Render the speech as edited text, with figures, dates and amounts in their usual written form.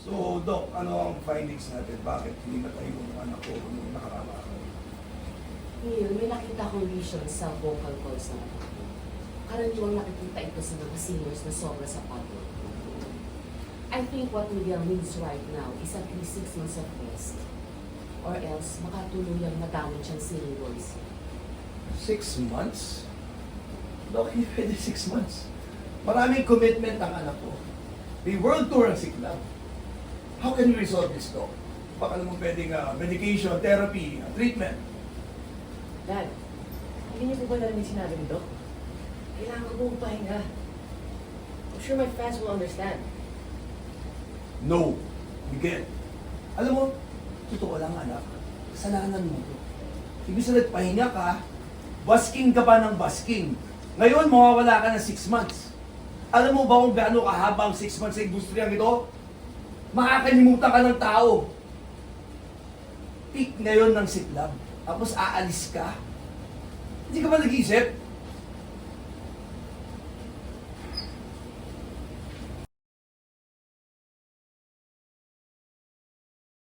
So, Doc, ano ang findings natin? Bakit hindi matayo yung anak ko nung nakaraan araw? Neil, may nakita akong lesion sa vocal cords ng anak ko. Karaniwang nakikita ito sa mga seniors na sobra sa pagod. I think what Miguel needs right now is at least 6 months of rest. Or else, makatuluyang madamage ang singing voice. 6 months? Doc, hindi pwede 6 months. Maraming commitment ang anak ko. May world tour ang siklab. How can we resolve this, Doc? Baka naman pwedeng medication, therapy, treatment. Dad, hindi niyo po ba narinig sinabi ni Doc? Kailangan ko pong pahinga. I'm sure my fans will understand. No, Miguel. Alam mo, totoo lang anak, kasalanan mo to. Ibig sabihin, nagpahinga ka, basking ka pa ng basking. Ngayon, mawawala ka ng 6 months. Alam mo ba kung gaano kahaba ang 6 months sa industriyang ito? Makakalimutan ka ng tao. Peak ngayon ng siklab. Tapos aalis ka. Hindi ka ba nag-iisip?